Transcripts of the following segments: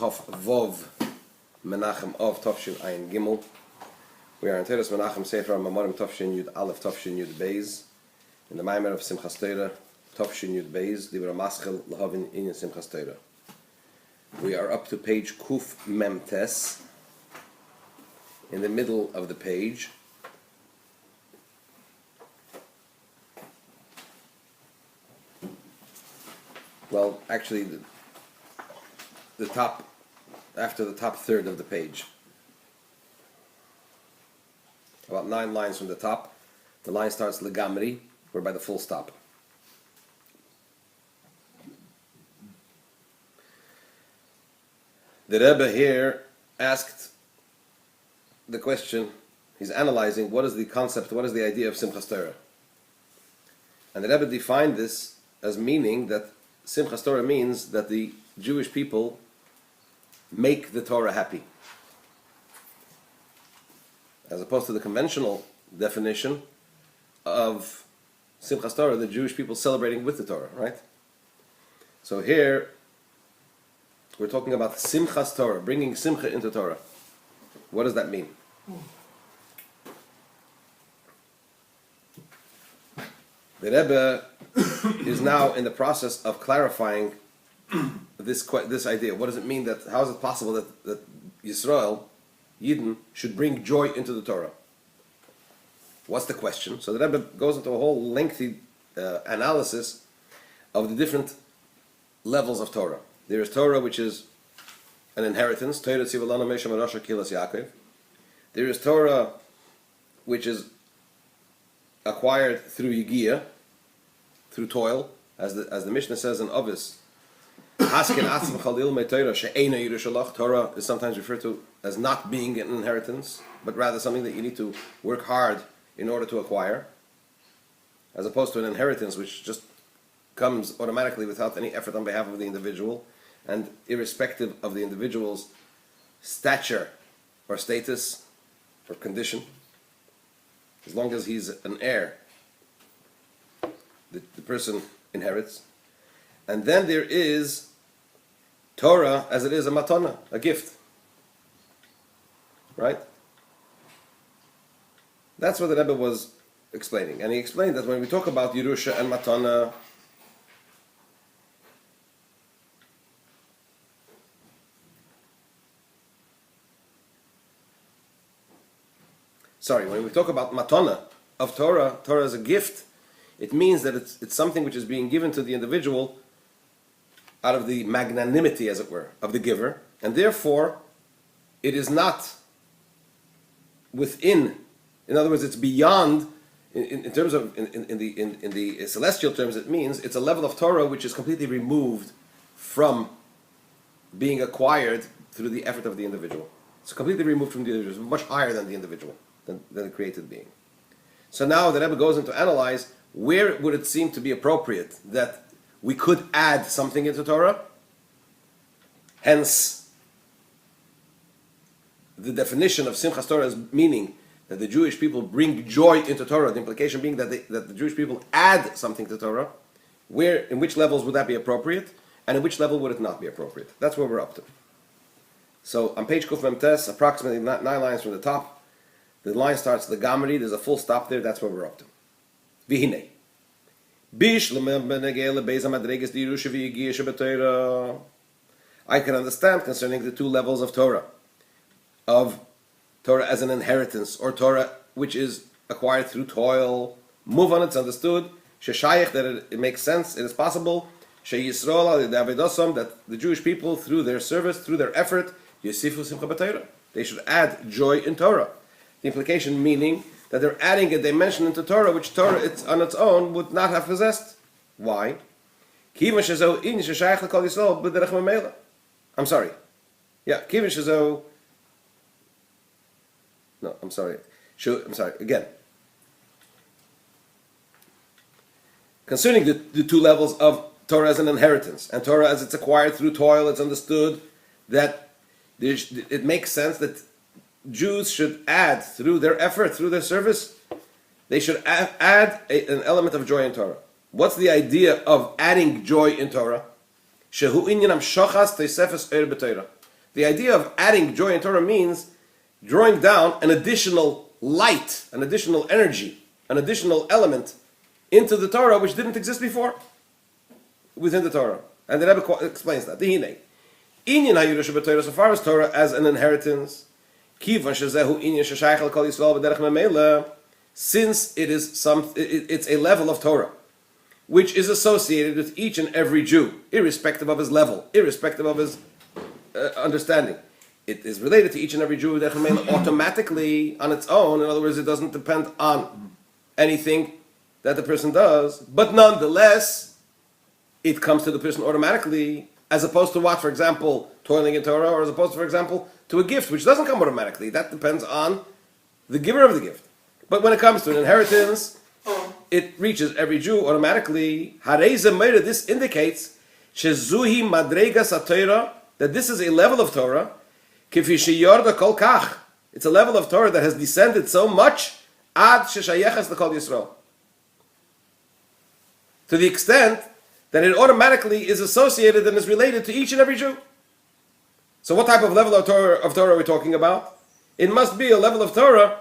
Chof Vov Menachem of Tofshin Ayin Gimel. We are in Teres Menachem Sefer Mamar Tofshin Yud Aleph Tofshin Yud Beis. In the Mamar of Simchas Torah, Tofshin Yud Beis, Mamar Lehavin Inyan Simchas Torah. We are up to page Kuf Mem Tes. In the middle of the page. Well, actually, the top, after the top third of the page. About 9 lines from the top. The line starts Legamri, we're by the full stop. The Rebbe here asked the question, he's analyzing what is the concept, what is the idea of Simchas Torah. And the Rebbe defined this as meaning that Simchas Torah means that the Jewish people make the Torah happy. As opposed to the conventional definition of Simchas Torah, the Jewish people celebrating with the Torah, right? So here, we're talking about Simchas Torah, bringing Simcha into Torah. What does that mean? The Rebbe is now in the process of clarifying this idea. What does it mean that, how is it possible that Yisrael, Yidden, should bring joy into the Torah? What's the question? So the Rebbe goes into a whole lengthy analysis of the different levels of Torah. There is Torah which is an inheritance. There is Torah which is acquired through Yigiyah, through toil, as the Mishnah says in Ovis. Torah is sometimes referred to as not being an inheritance, but rather something that you need to work hard in order to acquire, as opposed to an inheritance which just comes automatically without any effort on behalf of the individual, and irrespective of the individual's stature or status or condition. As long as he's an heir, the person inherits. And then there is Torah as it is a matana, a gift. Right? That's what the Rebbe was explaining. And he explained that when we talk about Yerusha and matana, when we talk about matana of Torah, Torah is a gift, it means that it's something which is being given to the individual out of the magnanimity, as it were, of the giver, and therefore it is not within. In other words, it's beyond. In terms of in the celestial terms, it means it's a level of Torah which is completely removed from being acquired through the effort of the individual. It's completely removed from the individual. It's much higher than the individual, than the created being. So now the Rebbe goes into analyze where would it seem to be appropriate that we could add something into Torah. Hence, the definition of Simchas Torah is meaning that the Jewish people bring joy into Torah. The implication being that the Jewish people add something to Torah. In which levels would that be appropriate, and in which level would it not be appropriate? That's where we're up to. So on page Kuf Mem Tes, approximately 9 lines from the top, the line starts the Gamri. There's a full stop there. That's where we're up to. Vihine. I can understand concerning the 2 levels of Torah as an inheritance, or Torah which is acquired through toil. Move on, it's understood. That it makes sense, it is possible. That the Jewish people, through their service, through their effort, they should add joy in Torah. The implication meaning that they're adding a dimension into Torah which Torah on its own would not have possessed. Why? I'm sorry. Yeah, no, I'm sorry. Again. Concerning the 2 levels of Torah as an inheritance, and Torah as it's acquired through toil, it's understood that it makes sense that Jews should add, through their effort, through their service, they should add an element of joy in Torah. What's the idea of adding joy in Torah? Shehu Inyan Simchas Torah. The idea of adding joy in Torah means drawing down an additional light, an additional energy, an additional element into the Torah which didn't exist before within the Torah. And the Rebbe explains that. Inyan HaYerusha b'Torah, so far as Torah as an inheritance, since it's a level of Torah which is associated with each and every Jew, irrespective of his level, irrespective of his understanding. It is related to each and every Jew automatically on its own. In other words, it doesn't depend on anything that the person does, but nonetheless, it comes to the person automatically, as opposed to what, for example, toiling in Torah, or as opposed to, for example, to a gift, which doesn't come automatically. That depends on the giver of the gift. But when it comes to an inheritance, it reaches every Jew automatically. This indicates shezuhi madregas haTorah, that this is a level of Torah. Kifi sheyorda kol kach. It's a level of Torah that has descended so much ad sheshayechas l'kol Yisrael, to the extent that it automatically is associated and is related to each and every Jew. So what type of level of Torah are we talking about? It must be a level of Torah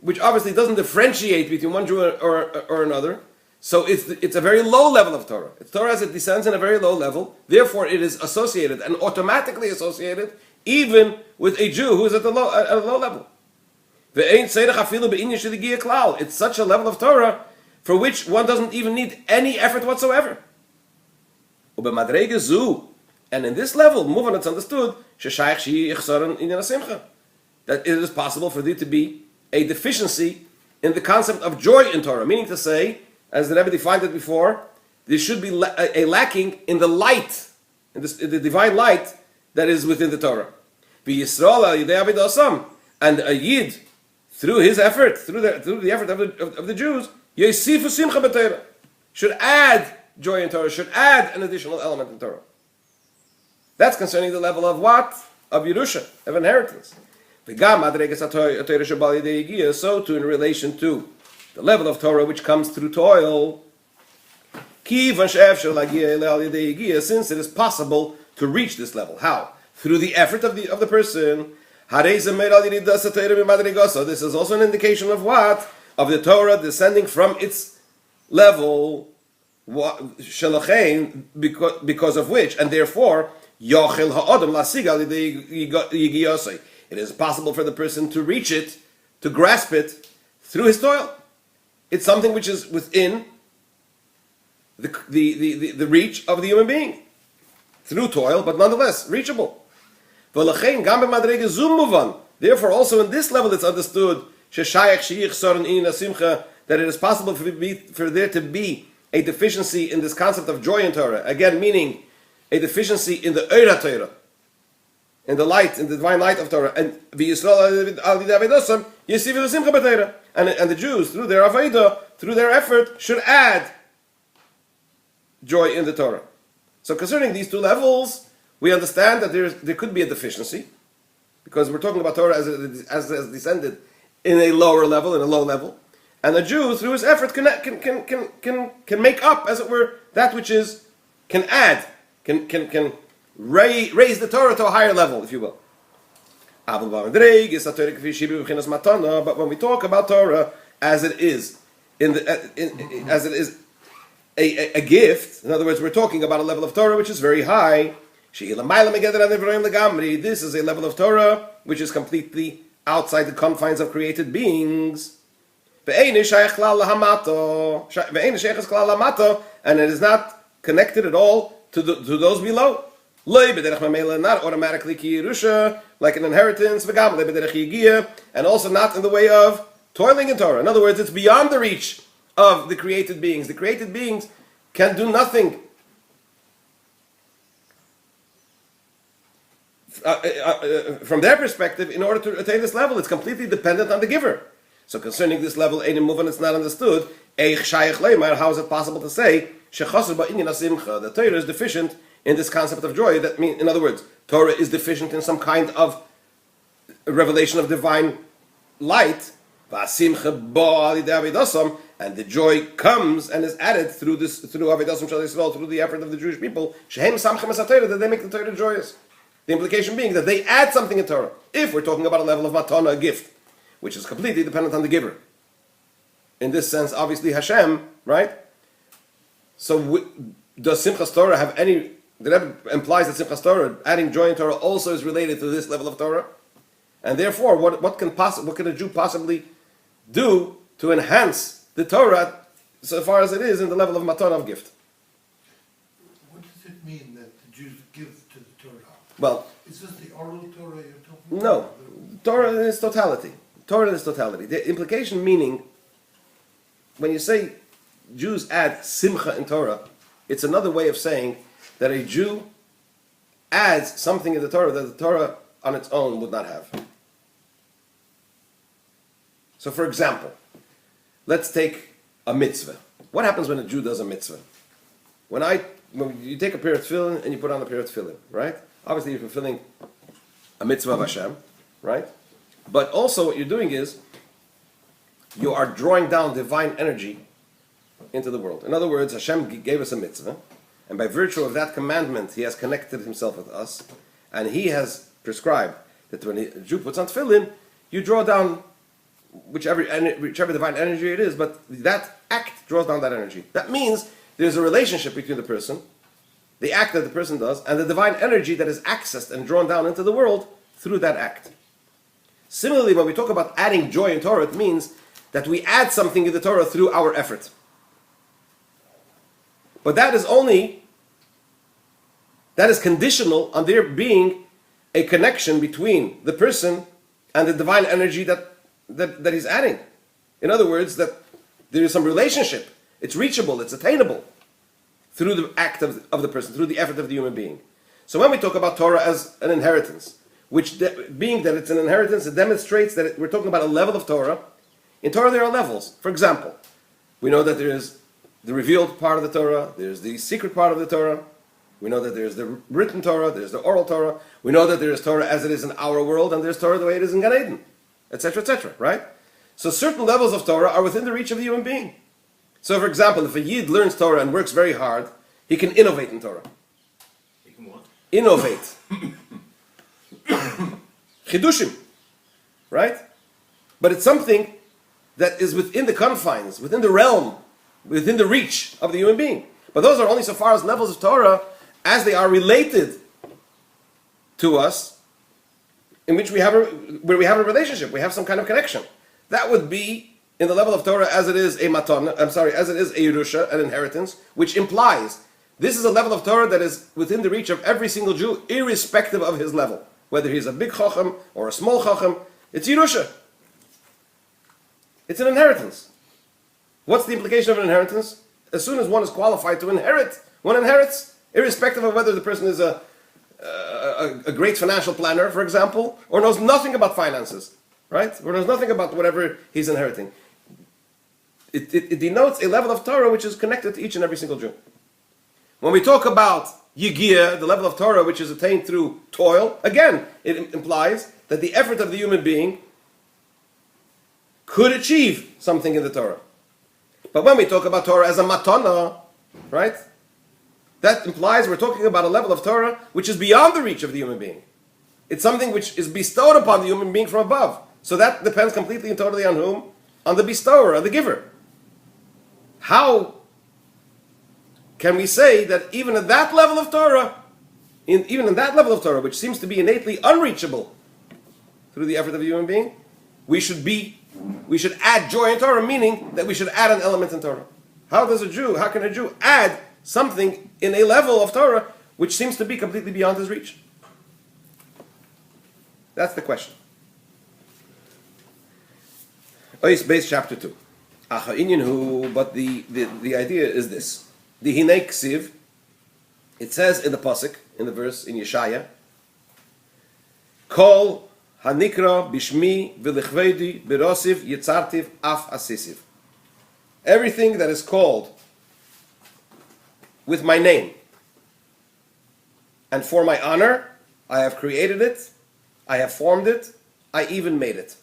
which obviously doesn't differentiate between one Jew or another. So it's a very low level of Torah. It's Torah as it descends in a very low level. Therefore, it is associated and automatically associated even with a Jew who is at a low level. It's such a level of Torah for which one doesn't even need any effort whatsoever. And in this level, moving, it's understood that it is possible for there to be a deficiency in the concept of joy in Torah, meaning to say, as the Rebbe defined it before, there should be a lacking in the light, in the divine light that is within the Torah. And a Yid, through his effort, through the effort of the Jews, should add joy in Torah, should add an additional element in Torah. That's concerning the level of what? Of Yerusha, of inheritance. So too in relation to the level of Torah which comes through toil, since it is possible to reach this level. How? Through the effort of the person. So this is also an indication of what? Of the Torah descending from its level, because of which, and therefore, it is possible for the person to reach it, to grasp it, through his toil. It's something which is within the reach of the human being. Through toil, but nonetheless, reachable. Therefore, also in this level it's understood that it is possible for there to be a deficiency in this concept of joy in Torah. Again, meaning a deficiency in the Eira Torah, in the light, in the divine light of Torah. And the Jews, through their Aveda, through their effort, should add joy in the Torah. So concerning these two levels, we understand that there could be a deficiency, because we're talking about Torah as it has descended in a lower level, in a low level. And the Jew, through his effort, can make up, as it were, that which is, can add, can raise the Torah to a higher level, if you will. But when we talk about Torah as it is, as it is a gift, in other words, we're talking about a level of Torah which is very high. This is a level of Torah which is completely outside the confines of created beings. And it is not connected at all to those below. Not automatically like an inheritance, and also not in the way of toiling in Torah. In other words, it's beyond the reach of the created beings. The created beings can do nothing from their perspective in order to attain this level. It's completely dependent on the giver. So concerning this level, it's not understood. How is it possible to say that Torah is deficient in this concept of joy? That means, in other words, Torah is deficient in some kind of revelation of divine light, and the joy comes and is added through Avedasam Shal Yisrael, through the effort of the Jewish people, that they make the Torah joyous. The implication being that they add something in Torah. If we're talking about a level of matana, a gift, which is completely dependent on the giver. In this sense, obviously Hashem, right? So does Simchas Torah have any... The Rebbe implies that Simchas Torah, adding joy in Torah, also is related to this level of Torah. And therefore, what can a Jew possibly do to enhance the Torah so far as it is in the level of matana, of gift? What does it mean that the Jews give to the Torah? Well, is this the oral Torah you're talking about? No. Torah in its totality. Torah in its totality. The implication meaning, when you say Jews add simcha in Torah, it's another way of saying that a Jew adds something in the Torah that the Torah on its own would not have. So for example, let's take a mitzvah. What happens when a Jew does a mitzvah? When you take a pair of tefillin and you put on a pair of tefillin, right? Obviously you're fulfilling a mitzvah of Hashem, right? But also what you're doing is you are drawing down divine energy into the world. In other words, Hashem gave us a mitzvah, and by virtue of that commandment, He has connected Himself with us, and He has prescribed that when a Jew puts on tefillin, you draw down whichever divine energy it is, but that act draws down that energy. That means there's a relationship between the person, the act that the person does, and the divine energy that is accessed and drawn down into the world through that act. Similarly, when we talk about adding joy in Torah, it means that we add something in the Torah through our effort. But that is conditional on there being a connection between the person and the divine energy that he's adding. In other words, that there is some relationship. It's reachable, it's attainable through the act of the person, through the effort of the human being. So when we talk about Torah as an inheritance, being that it's an inheritance, it demonstrates that we're talking about a level of Torah. In Torah there are levels. For example, we know that there is the revealed part of the Torah, there's the secret part of the Torah, we know that there's the written Torah, there's the oral Torah, we know that there is Torah as it is in our world, and there's Torah the way it is in Gan Eden, etc., right? So certain levels of Torah are within the reach of the human being. So for example, if a Yid learns Torah and works very hard, he can innovate in Torah. He can what? Innovate. Chidushim. Right? But it's something that is within the confines, within the realm, within the reach of the human being. But those are only so far as levels of Torah as they are related to us, in which where we have a relationship, we have some kind of connection. That would be in the level of Torah as it is a as it is a Yerusha, an inheritance, which implies this is a level of Torah that is within the reach of every single Jew, irrespective of his level. Whether he's a big Chacham or a small Chacham, it's Yerusha. It's an inheritance. What's the implication of an inheritance? As soon as one is qualified to inherit, one inherits, irrespective of whether the person is a great financial planner, for example, or knows nothing about finances, right? Or knows nothing about whatever he's inheriting. It denotes a level of Torah which is connected to each and every single Jew. When we talk about Yigiyah, the level of Torah which is attained through toil, again, it implies that the effort of the human being could achieve something in the Torah. But when we talk about Torah as a matana, right, that implies we're talking about a level of Torah which is beyond the reach of the human being. It's something which is bestowed upon the human being from above. So that depends completely and totally on whom? On the bestower, on the giver. How can we say that even at that level of Torah, even in that level of Torah, which seems to be innately unreachable through the effort of a human being, we should add joy in Torah, meaning that we should add an element in Torah. How can a Jew add something in a level of Torah which seems to be completely beyond his reach? That's the question. Base chapter 2. But the idea is this. The Hinei Ksiv, it says in the Pasuk, in the verse in Yeshaya, Kol Hanikra Bishmi V'Lichvedi Birosiv Yitzartiv Af Asisiv. Everything that is called with my name and for my honor, I have created it, I have formed it, I even made it.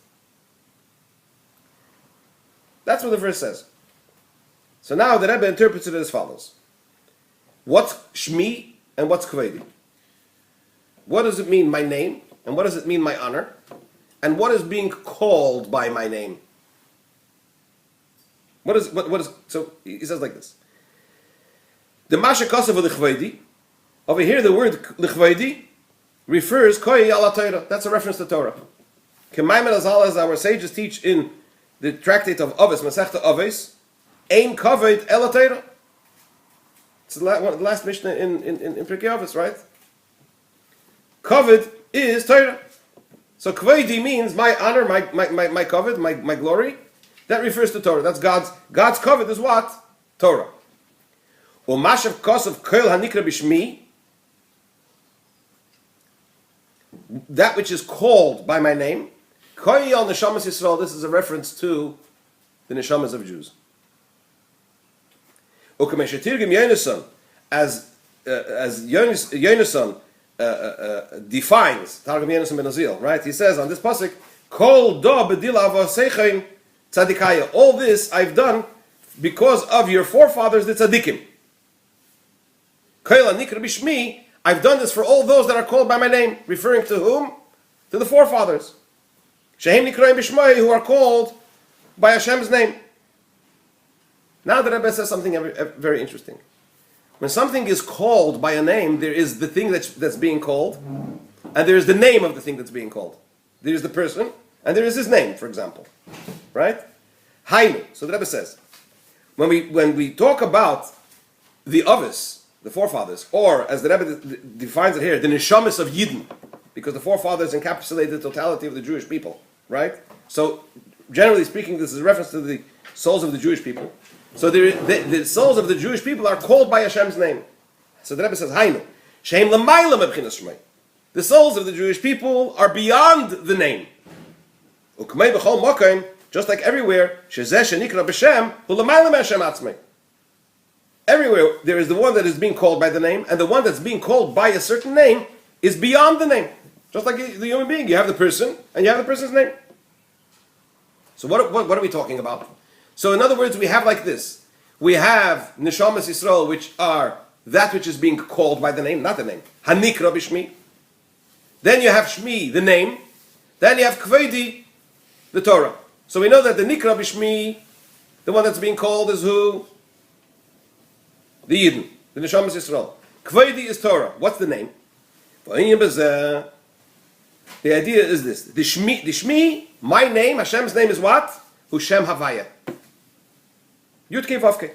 That's what the verse says. So now the Rebbe interprets it as follows. What's Shmi and what's Kvedi? What does it mean, my name? And what does it mean, my honor? And what is being called by my name? What is so he says like this. The Masha Kosev Lichvedi, over here the word Lichvedi refers Koi ala Torah. That's a reference to Torah. Kemaimon Azal, as our sages teach in the tractate of Avos, Masechta Avos, Ein Kavod Ela Torah. It's the last Mishnah in Pirkei Avos, right? Kavod is Torah. So Kvedi means my honor, my kavod, my glory. That refers to Torah. That's God's kavod is what? Torah. Umashav kosav kol hanikra b'shmi. That which is called by my name. Koyal neshamas Yisrael. This is a reference to the neshamas of Jews. Ukameshetirgim Yonason, as Yonason defines Targum Yonason ben Azil, right? He says on this pasuk, Kol do bedila avoseichen tzadikaya. All this I've done because of your forefathers, the tzadikim. Koyla nikra bishmi. I've done this for all those that are called by my name, referring to whom? To the forefathers. Shehem nikraim bishmai, who are called by Hashem's name. Now the Rebbe says something very interesting. When something is called by a name, there is the thing that's being called, and there is the name of the thing that's being called. There is the person, and there is his name, for example. Right? Hainu. So the Rebbe says, when we talk about the Avos, the forefathers, or as the Rebbe defines it here, the neshamas of Yidden, because the forefathers encapsulate the totality of the Jewish people. Right? So, generally speaking, this is a reference to the souls of the Jewish people. So the souls of the Jewish people are called by Hashem's name. So the Rebbe says, Hainu, Shehem l'mayla mebchinas shmei. The souls of the Jewish people are beyond the name. Ukmei b'chol mokaim, just like everywhere, shezeh shenikra b'shem, hu l'mayla me'Hashem atzmei. Everywhere there is the one that is being called by the name, and the one that's being called by a certain name is beyond the name. Just like the human being, you have the person, and you have the person's name. So what are we talking about? So in other words, we have like this. We have Neshamas Yisrael, which are that which is being called by the name, not the name. Hanikra b'shmi. Then you have Shmi, the name. Then you have Kvedi, the Torah. So we know that the Nikra b'shmi, the one that's being called is who? The Yidden, the Neshamas Yisrael. Kvedi is Torah. What's the name? The idea is this. The Shmi, my name, Hashem's name is what? Hu Shem Havaya. Yud Kei Vavke.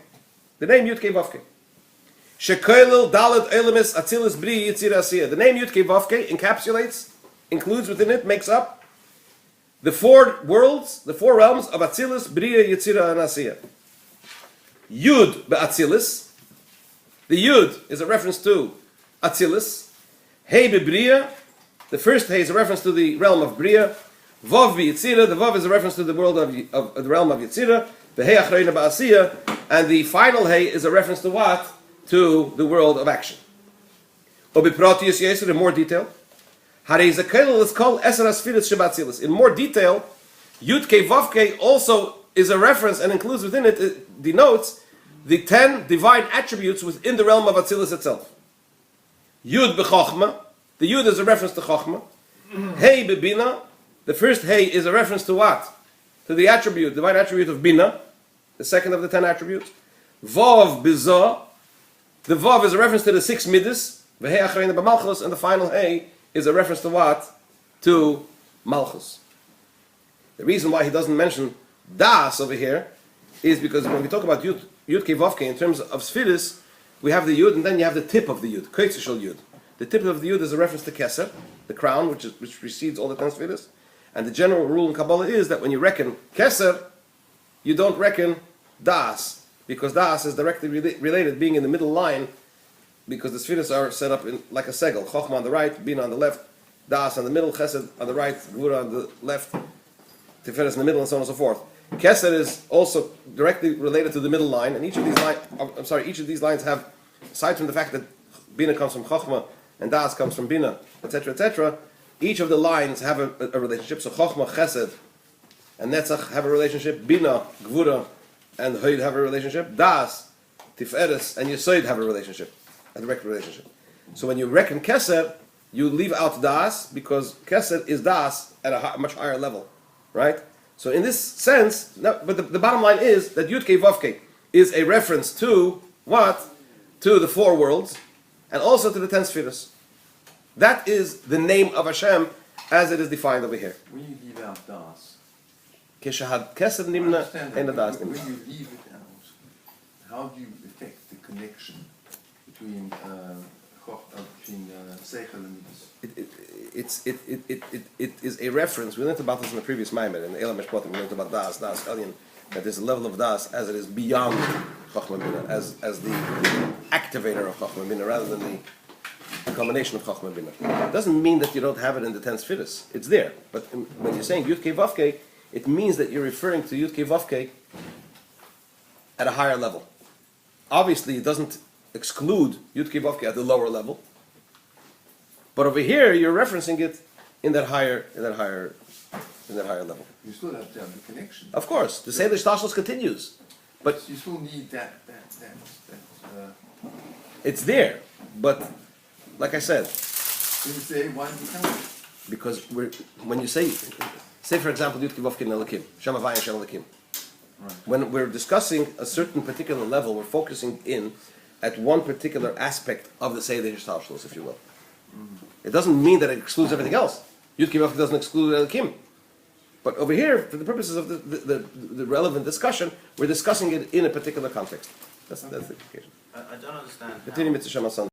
The name Yud Kei Vavke. Shekoilel Dalet Elemis Atzilis Bri Yitzir Asiyah. The name Yud Kei Vavke encapsulates, includes within it, makes up the four worlds, the four realms of Atzilis, Bria, Yitzira, and Asiyah. Yud be'Atzilis. The Yud is a reference to Atzilis. Hey be'Bria. The first Hey is a reference to the realm of Bria. Vav be'Yitzira. The Vav is a reference to the world of the realm of Yitzira. The Hey Achrayna Ba'asiyah, and the final Hey is a reference to what? To the world of action. Obipratius Yesir, in more detail. Harei Zakel is called Eser Asfiris Shabbatzilis. In more detail, Yud Kei Vav Kei also is a reference and includes within it, denotes the 10 divine attributes within the realm of Atzilis itself. Yud B'Chochma, the Yud is a reference to Chochma. Hey B'Bina, the first Hey is a reference to what? To the attribute, divine attribute of Bina, the second of the 10 attributes. Vav Bizah, the Vav is a reference to the 6 Midas, V'hei Achrayna B'Malchus, and the final Hey is a reference to what? To Malchus. The reason why he doesn't mention Das over here is because when we talk about Yud Kei Vav Kei in terms of Sfiris, we have the Yud and then you have the tip of the Yud, Koitzishal Yud. The tip of the Yud is a reference to Keser, the crown, which precedes all the 10 Sfiris. And the general rule in Kabbalah is that when you reckon Keser, you don't reckon Das, because Das is directly related, being in the middle line, because the Sfiras are set up in, like a segel. Chochma on the right, Bina on the left, Das on the middle, Chesed on the right, Gvura on the left, Tiferes in the middle, and so on and so forth. Keser is also directly related to the middle line, and each of these lines have, aside from the fact that Bina comes from Chochma and Das comes from Bina, etc., etc., each of the lines have a relationship. So Chochma, Chesed, and Netzach have a relationship. Bina, Gvura, and Hoyd have a relationship. Das, Tiferes, and Yesod have a relationship, a direct relationship. So when you reckon Keser, you leave out das because Kesed is das at a much higher level, right? So in this sense, but the bottom line is that Yud Kei Vav Kei is a reference to what? To the four worlds, and also to the 10 spheres. That is the name of Hashem as it is defined over here. When you leave out das, Keshahad Kesed I Nimna understand and the that, das when Nimna. you leave it out, how do you affect the connection between Seichel and Midas? It is a reference. We learned about this in the previous Maimed, in Elam Meshpotim. We learned about Das Elyon, that there's a level of Das as it is beyond Chochmah Bina, as the activator of Chochmah Bina, rather than the combination of Chochmah Bina. It doesn't mean that you don't have it in the 10 spheres. It's there. But when you're saying Yud Kei Vav Kei, it means that you're referring to Yud Kei Vav Kei at a higher level. Obviously, it doesn't exclude Yud Kei Vav Kei at the lower level. But over here, you're referencing it in that higher level. You still have to have the connection. Of course, the Seder Shtashlos continues, but You still need that it's there. But like I said, when you say, why do you count it? because when you say for example, Yud Kei Vav Kei Elokim, Shem Havai and Shem Elokim. Right. When we're discussing a certain particular level, we're focusing in at one particular aspect of the Seder Shtashlos, if you will. It doesn't mean that it excludes everything else. Yud Kei Vav Kei doesn't exclude Elokim. But over here, for the purposes of the relevant discussion, we're discussing it in a particular context. That's the occasion. I don't understand. Continue, Mr. Shamasan.